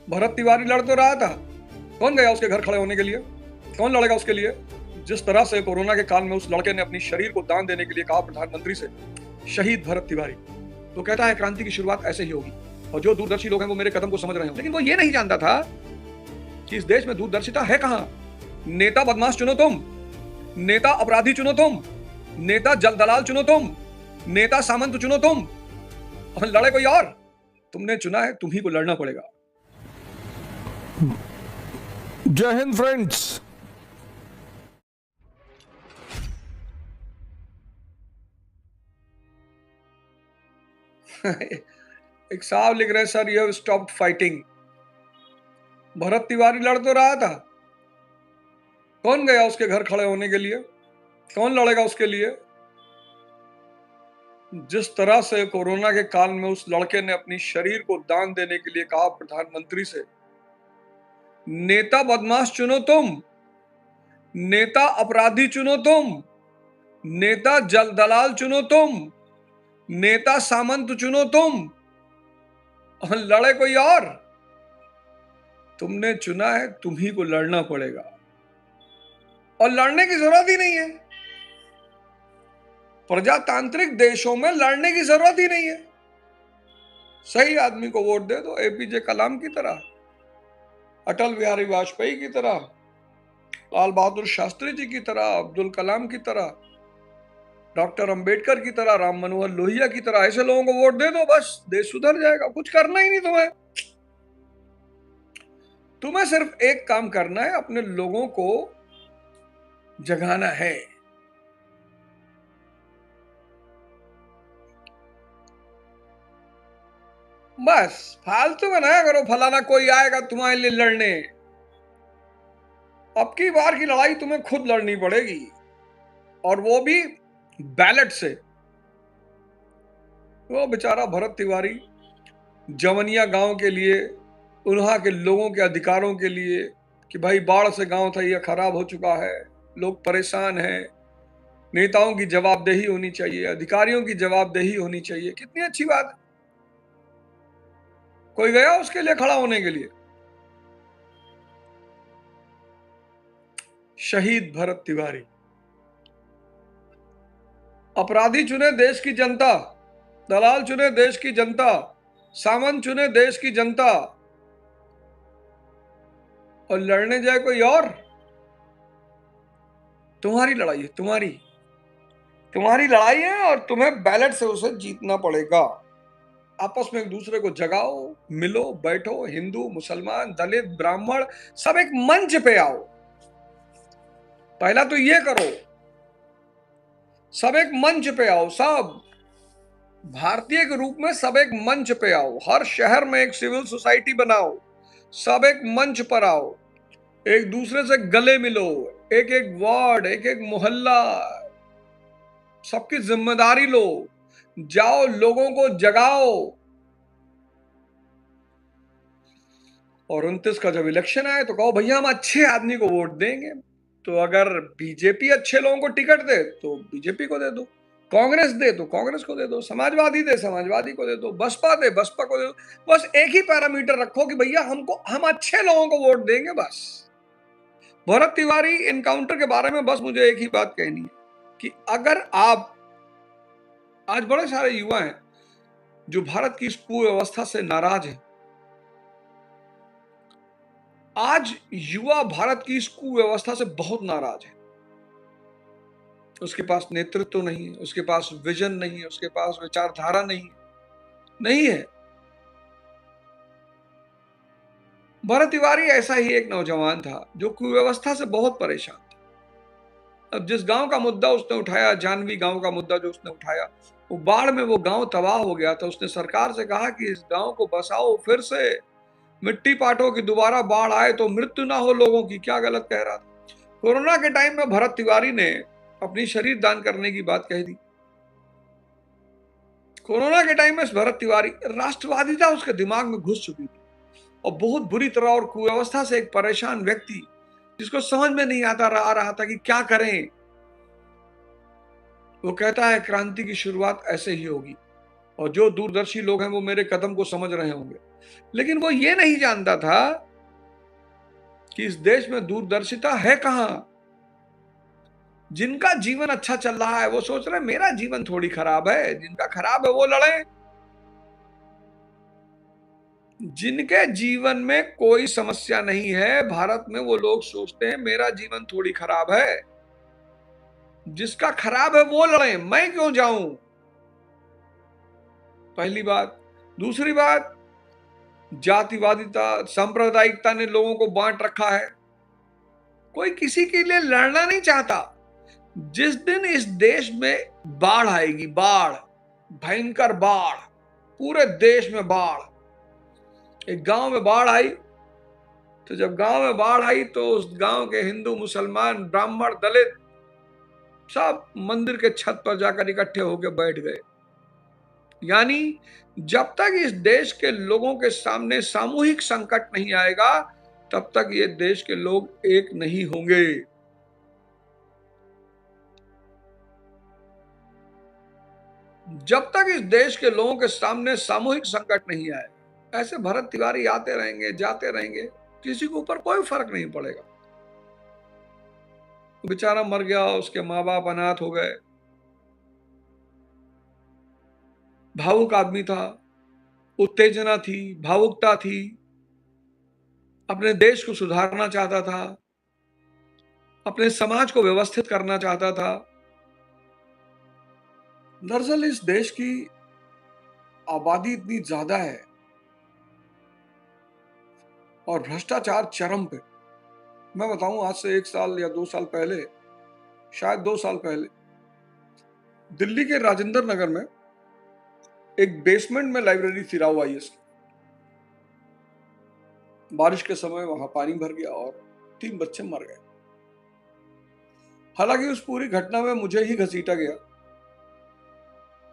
भरत तिवारी लड़ तो रहा था, कौन गया उसके घर खड़े होने के लिए? कौन लड़ेगा उसके लिए? जिस तरह से कोरोना के काल में उस लड़के ने अपनी शरीर को दान देने के लिए कहा प्रधानमंत्री से, शहीद भरत तिवारी, तो कहता है क्रांति की शुरुआत ऐसे ही होगी। और जो दूरदर्शी लोग हैं वो मेरे कदम को समझ रहे हैं, लेकिन वो ये नहीं जानता था कि इस देश में दूरदर्शिता है कहां। नेता बदमाश चुनो तुम, नेता अपराधी चुनो तुम, नेता दलाल चुनो तुम, नेता सामंत चुनो तुम, और लड़े कोई और। तुमने चुना है, तुम ही को लड़ना पड़ेगा। जय हिंद फ्रेंड्स। एक साहब लिख रहे हैं, sir you have stopped fighting. Bharat Tiwari लड़ तो रहा था, कौन गया उसके घर खड़े होने के लिए? कौन लड़ेगा उसके लिए? जिस तरह से कोरोना के काल में उस लड़के ने अपनी शरीर को दान देने के लिए कहा प्रधानमंत्री से, नेता बदमाश चुनो तुम, नेता अपराधी चुनो तुम, नेता दलाल चुनो तुम, नेता सामंत चुनो तुम, और लड़े कोई और। तुमने चुना है, तुम ही को लड़ना पड़ेगा, और लड़ने की जरूरत ही नहीं है। प्रजातांत्रिक देशों में लड़ने की जरूरत ही नहीं है। सही आदमी को वोट दे दो, एपीजे कलाम की तरह, अटल बिहारी वाजपेयी की तरह, लाल बहादुर शास्त्री जी की तरह, अब्दुल कलाम की तरह, डॉक्टर अंबेडकर की तरह, राम मनोहर लोहिया की तरह। ऐसे लोगों को वोट दे दो, बस देश सुधर जाएगा। कुछ करना ही नहीं तुम्हें। तुम्हें सिर्फ एक काम करना है, अपने लोगों को जगाना है। बस फालतू में ना करो, फलाना कोई आएगा तुम्हारे लिए लड़ने। अब की बार की लड़ाई तुम्हें खुद लड़नी पड़ेगी, और वो भी बैलेट से। वो बेचारा भरत तिवारी जवनिया गांव के लिए, उन्हां के लोगों के अधिकारों के लिए, कि भाई बाढ़ से गांव था यह खराब हो चुका है, लोग परेशान हैं, नेताओं की जवाबदेही होनी चाहिए, अधिकारियों की जवाबदेही होनी चाहिए। कितनी अच्छी बात है। कोई गया उसके लिए खड़ा होने के लिए? शहीद भरत तिवारी। अपराधी चुने देश की जनता, दलाल चुने देश की जनता, सामंत चुने देश की जनता, और लड़ने जाए कोई और। तुम्हारी लड़ाई है, तुम्हारी लड़ाई है, और तुम्हें बैलेट से उसे जीतना पड़ेगा। आपस में एक दूसरे को जगाओ, मिलो, बैठो, हिंदू, मुसलमान, दलित, ब्राह्मण, सब एक मंच पे आओ। पहला तो ये करो, सब एक मंच पे आओ। सब भारतीय के रूप में सब एक मंच पे आओ। हर शहर में एक सिविल सोसाइटी बनाओ, सब एक मंच पर आओ, एक दूसरे से गले मिलो। एक एक वार्ड, एक एक मोहल्ला, सबकी जिम्मेदारी लो, जाओ, लोगों को जगाओ। और 29 का जब इलेक्शन आए तो कहो भैया हम अच्छे आदमी को वोट देंगे। तो अगर बीजेपी अच्छे लोगों को टिकट दे तो बीजेपी को दे दो, कांग्रेस दे तो कांग्रेस को दे दो, समाजवादी दे समाजवादी को दे दो, बसपा दे बसपा को दे दो। बस एक ही पैरामीटर रखो कि भैया हम अच्छे लोगों को वोट देंगे। बस भरत तिवारी इनकाउंटर के बारे में बस मुझे एक ही बात कहनी है कि अगर आप, आज बड़े सारे युवा हैं जो भारत की इस कुव्यवस्था से नाराज हैं। आज युवा भारत की इस कुव्यवस्था से बहुत नाराज है। उसके पास नेतृत्व नहीं है, उसके पास विजन नहीं है, उसके पास विचारधारा नहीं है। भरत तिवारी ऐसा ही एक नौजवान था जो कुव्यवस्था से बहुत परेशान था। अब जिस गांव का मुद्दा उसने उठाया, जानवी गांव का मुद्दा जो उसने उठाया, वो बाढ़ में वो गांव तबाह हो गया था। उसने सरकार से कहा कि इस गांव को बसाओ, फिर से मिट्टी पाटो कि दोबारा बाढ़ आए तो मृत्यु ना हो लोगों की। क्या गलत कह रहा था? कोरोना के टाइम में भरत तिवारी ने अपनी शरीर दान करने की बात कह दी। कोरोना के टाइम में भरत तिवारी, राष्ट्रवादिता उसके दिमाग में घुस चुकी थी, और बहुत बुरी तरह, और कुव्यवस्था से एक परेशान व्यक्ति जिसको समझ में नहीं आता रहा था कि क्या करें। वो कहता है क्रांति की शुरुआत ऐसे ही होगी, और जो दूरदर्शी लोग हैं वो मेरे कदम को समझ रहे होंगे। लेकिन वो ये नहीं जानता था कि इस देश में दूरदर्शिता है कहां। जिनका जीवन अच्छा चल रहा है वो सोच रहे हैं मेरा जीवन थोड़ी खराब है, जिनका खराब है वो लड़े। जिनके जीवन में कोई समस्या नहीं है भारत में, वो लोग सोचते हैं मेरा जीवन थोड़ी खराब है, जिसका खराब है वो लड़े, मैं क्यों जाऊं। पहली बात। दूसरी बात, जातिवादिता सांप्रदायिकता ने लोगों को बांट रखा है। कोई किसी के लिए लड़ना नहीं चाहता। जिस दिन इस देश में बाढ़ आएगी, बाढ़, भयंकर बाढ़, पूरे देश में बाढ़। एक गांव में बाढ़ आई, तो जब गांव में बाढ़ आई तो उस गांव के हिंदू, मुसलमान, ब्राह्मण, दलित सब मंदिर के छत पर जाकर इकट्ठे होकर बैठ गए। यानी जब तक इस देश के लोगों के सामने सामूहिक संकट नहीं आएगा, तब तक ये देश के लोग एक नहीं होंगे। जब तक इस देश के लोगों के सामने सामूहिक संकट नहीं आए, ऐसे भरत तिवारी आते रहेंगे, जाते रहेंगे, किसी के ऊपर कोई फर्क नहीं पड़ेगा। बेचारा मर गया, उसके माँ बाप अनाथ हो गए। भावुक आदमी था, उत्तेजना थी, भावुकता थी, अपने देश को सुधारना चाहता था, अपने समाज को व्यवस्थित करना चाहता था। दरअसल इस देश की आबादी इतनी ज्यादा है और भ्रष्टाचार चरम पे। मैं बताऊं, आज से 1 साल या 2 साल पहले, शायद 2 साल पहले, दिल्ली के राजेंद्र नगर में एक बेसमेंट में लाइब्रेरी थी, राव आईएएस की। बारिश के समय वहां पानी भर गया और 3 बच्चे मर गए। हालांकि उस पूरी घटना में मुझे ही घसीटा गया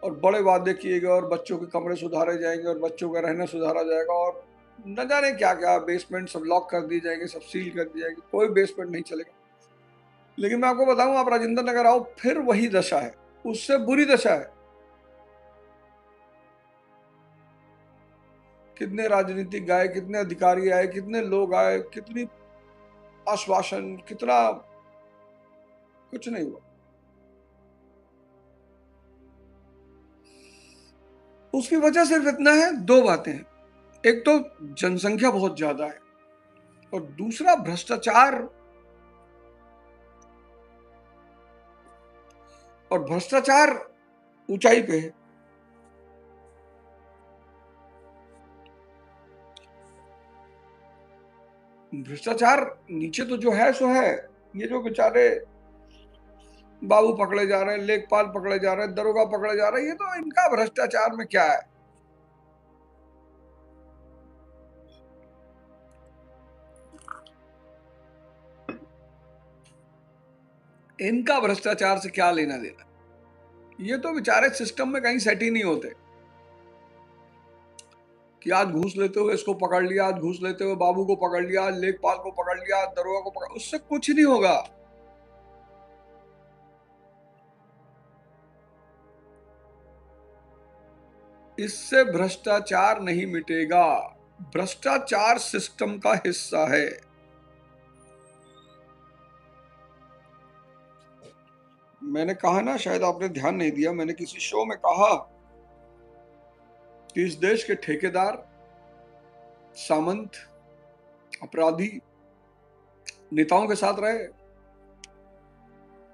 और बड़े वादे किए गए और बच्चों के कमरे सुधारे जाएंगे और बच्चों का रहना सुधारा जाएगा और न जाने क्या क्या, बेसमेंट सब लॉक कर दिए जाएंगे, सब सील कर दिए जाएंगे, कोई बेसमेंट नहीं चलेगा। लेकिन मैं आपको बताऊं, आप राजेंद्र नगर आओ, फिर वही दशा है, उससे बुरी दशा है। कितने राजनीतिक आए, कितने अधिकारी आए, कितने लोग आए, कितनी आश्वासन, कितना, कुछ नहीं हुआ। उसकी वजह सिर्फ इतना है, 2 बातें हैं। एक तो जनसंख्या बहुत ज्यादा है और दूसरा भ्रष्टाचार। और भ्रष्टाचार ऊंचाई पे है। भ्रष्टाचार नीचे तो जो है सो है। ये जो बेचारे बाबू पकड़े जा रहे हैं, लेखपाल पकड़े जा रहे हैं, दरोगा पकड़े जा रहे हैं, ये तो इनका भ्रष्टाचार में क्या है। इनका भ्रष्टाचार से क्या लेना देना। ये तो बेचारे सिस्टम में कहीं सेट ही नहीं होते कि आज घूस लेते हुए इसको पकड़ लिया, आज घूस लेते हुए बाबू को पकड़ लिया, आज लेखपाल को पकड़ लिया, दरोगा को पकड़, उससे कुछ नहीं होगा। इससे भ्रष्टाचार नहीं मिटेगा। भ्रष्टाचार सिस्टम का हिस्सा है। मैंने कहा ना, शायद आपने ध्यान नहीं दिया, मैंने किसी शो में कहा कि इस देश के ठेकेदार, सामंत, अपराधी नेताओं के साथ रहे,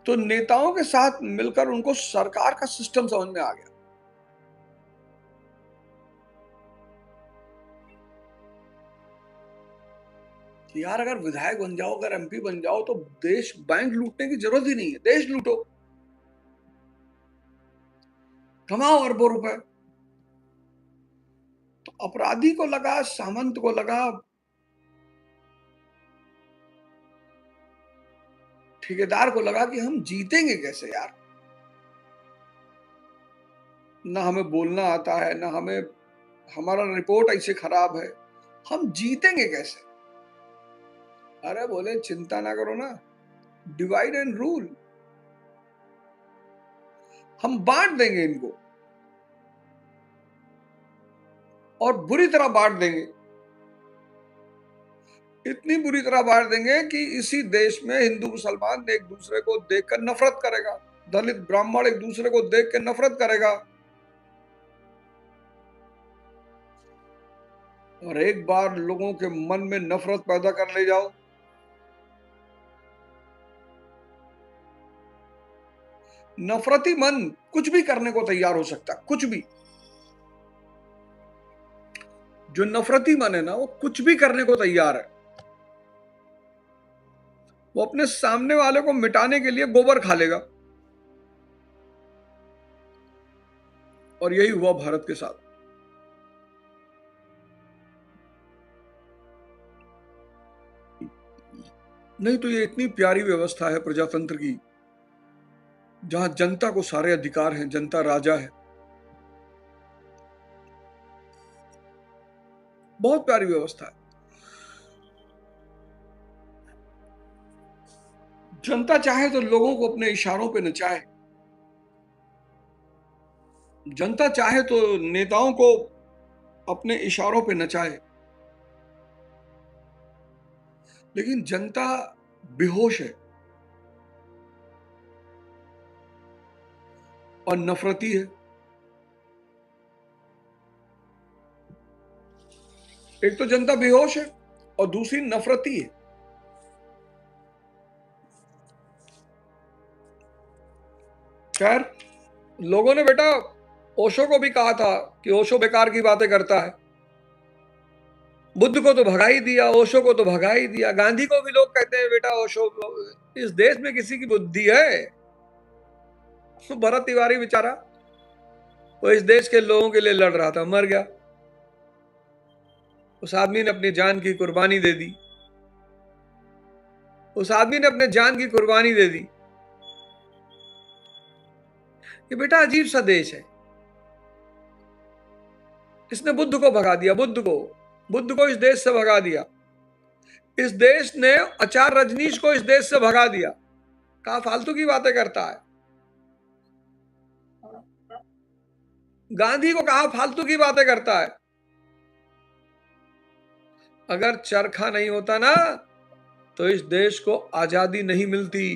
तो नेताओं के साथ मिलकर उनको सरकार का सिस्टम समझ में आ गया। कि यार अगर विधायक बन जाओ, अगर एमपी बन जाओ, तो देश, बैंक लूटने की जरूरत ही नहीं है, देश लूटो, कमाओ अरबों रुपए। तो अपराधी को लगा, सामंत को लगा, ठेकेदार को लगा कि हम जीतेंगे कैसे यार। ना हमें बोलना आता है, ना हमें, हमारा रिपोर्ट ऐसे खराब है, हम जीतेंगे कैसे। अरे बोले चिंता ना करो ना, डिवाइड एंड रूल, हम बांट देंगे इनको। और बुरी तरह बांट देंगे, इतनी बुरी तरह बांट देंगे कि इसी देश में हिंदू मुसलमान एक दूसरे को देखकर नफरत करेगा, दलित ब्राह्मण एक दूसरे को देख के नफरत करेगा। और एक बार लोगों के मन में नफरत पैदा कर ले जाओ, नफरती मन कुछ भी करने को तैयार हो सकता है, कुछ भी। जो नफरती मन है ना, वो कुछ भी करने को तैयार है। वो अपने सामने वाले को मिटाने के लिए गोबर खा लेगा। और यही हुआ भारत के साथ। नहीं तो ये इतनी प्यारी व्यवस्था है प्रजातंत्र की, जहां जनता को सारे अधिकार हैं, जनता राजा है। बहुत प्यारी व्यवस्था है। जनता चाहे तो लोगों को अपने इशारों पे नचाए, जनता चाहे तो नेताओं को अपने इशारों पे नचाए, लेकिन जनता बेहोश है और नफरती है। एक तो जनता बेहोश है और दूसरी नफरती है। खैर, लोगों ने बेटा ओशो को भी कहा था कि ओशो बेकार की बातें करता है। बुद्ध को तो भगा ही दिया, ओशो को तो भगा ही दिया। गांधी को भी लोग कहते हैं बेटा ओशो, इस देश में किसी की बुद्धि है? भरत तिवारी बेचारा, वो इस देश के लोगों के लिए लड़ रहा था, मर गया। उस आदमी ने अपनी जान की कुर्बानी दे दी, उस आदमी ने अपने जान की कुर्बानी दे दी। ये बेटा अजीब सा देश है। इसने बुद्ध को भगा दिया, बुद्ध को इस देश से भगा दिया। इस देश ने आचार्य रजनीश को इस देश से भगा दिया। कहा फालतू की बातें करता है। गांधी को कहा फालतू की बातें करता है। अगर चरखा नहीं होता ना, तो इस देश को आजादी नहीं मिलती।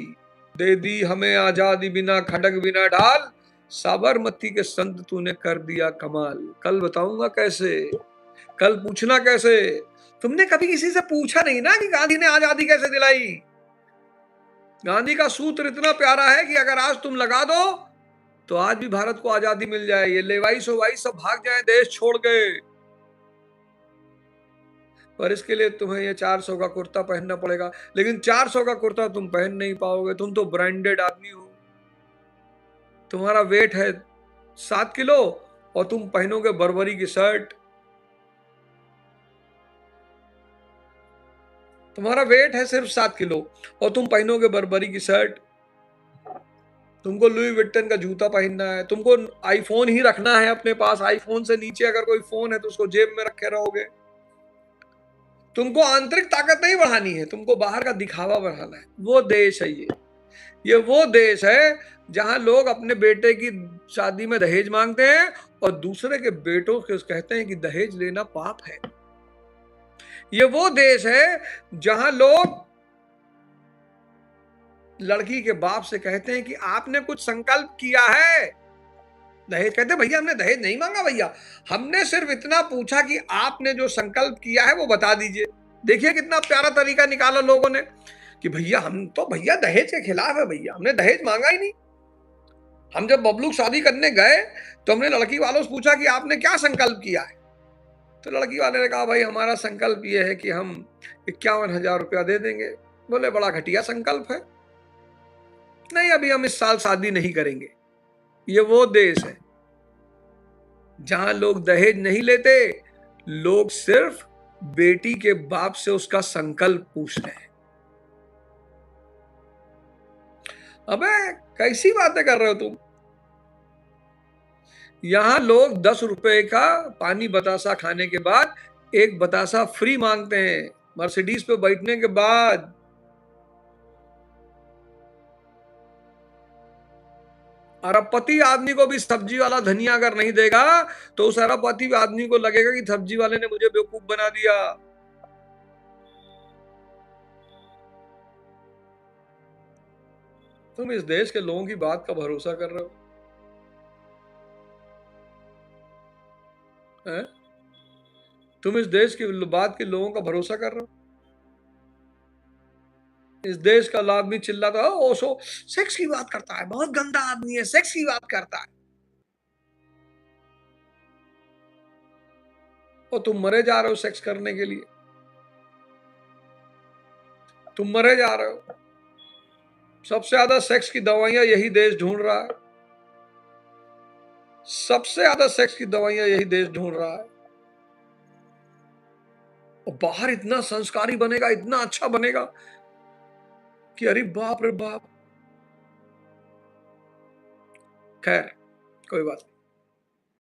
दे दी हमें आजादी बिना खड़ग बिना ढाल, साबरमती के संत तूने कर दिया कमाल। कल बताऊंगा कैसे, कल पूछना कैसे। तुमने कभी किसी से पूछा नहीं ना कि गांधी ने आजादी कैसे दिलाई। गांधी का सूत्र इतना प्यारा है कि अगर आज तुम लगा दो तो आज भी भारत को आजादी मिल जाए। ये लेवाई सोवाई सब भाग जाए देश छोड़ के, पर इसके लिए तुम्हें ये 400 का कुर्ता पहनना पड़ेगा। लेकिन 400 का कुर्ता तुम पहन नहीं पाओगे, तुम तो ब्रांडेड आदमी हो। तुम्हारा वेट है 7 किलो और तुम पहनोगे बर्बरी की शर्ट। तुम्हारा वेट है सिर्फ 7 किलो और तुम पहनोगे बर्बरी की शर्ट। तुमको लुई विट्टन का जूता पहनना है, तुमको आईफोन ही रखना है अपने पास। आईफोन से नीचे अगर कोई फोन है तो उसको जेब में रखे रहोगे। तुमको आंतरिक ताकत नहीं बढ़ानी है, तुमको बाहर का दिखावा बढ़ाना है। वो देश है ये वो देश है जहां लोग अपने बेटे की शादी में दहेज मांगते हैं और दूसरे के बेटों के कहते हैं कि दहेज लेना पाप है। ये वो देश है जहां लोग लड़की के बाप से कहते हैं कि आपने कुछ संकल्प किया है। दहेज कहते भैया हमने दहेज नहीं मांगा, भैया हमने सिर्फ इतना पूछा कि आपने जो संकल्प किया है वो बता दीजिए। देखिए कितना प्यारा तरीका निकाला लोगों ने कि भैया हम तो भैया दहेज के खिलाफ है, भैया हमने दहेज मांगा ही नहीं। हम जब बबलू शादी करने गए तो हमने लड़की वालों से पूछा कि आपने क्या संकल्प किया है। तो लड़की वाले ने कहा भाई हमारा संकल्प ये है कि हम 51,000 रुपया दे देंगे। बोले बड़ा घटिया संकल्प है, नहीं अभी हम इस साल शादी नहीं करेंगे। ये वो देश है जहां लोग दहेज नहीं लेते, लोग सिर्फ बेटी के बाप से उसका संकल्प पूछते हैं। अबे कैसी बातें कर रहे हो तुम। यहां लोग 10 रुपए का पानी बतासा खाने के बाद एक बतासा फ्री मांगते हैं, मर्सिडीज पे बैठने के बाद। अरबपति आदमी को भी सब्जी वाला धनिया अगर नहीं देगा तो उस अरबपति आदमी को लगेगा कि सब्जी वाले ने मुझे बेवकूफ बना दिया। तुम इस देश के लोगों की बात का भरोसा कर रहे हो? हैं? तुम इस देश की बात के लोगों का भरोसा कर रहे हो? इस देश का आदमी चिल्लाता है, ओशो सेक्स की बात करता है, बहुत गंदा आदमी है, सेक्स की बात करता है। और तुम मरे जा रहे हो सेक्स करने के लिए, तुम मरे जा रहे हो। सबसे ज्यादा सेक्स की दवाइयां यही देश ढूंढ रहा है, सबसे ज्यादा सेक्स की दवाइयां यही देश ढूंढ रहा है। और बाहर इतना संस्कारी बनेगा, इतना अच्छा बनेगा कि अरे बाप रे बाप। खैर, कोई बात नहीं।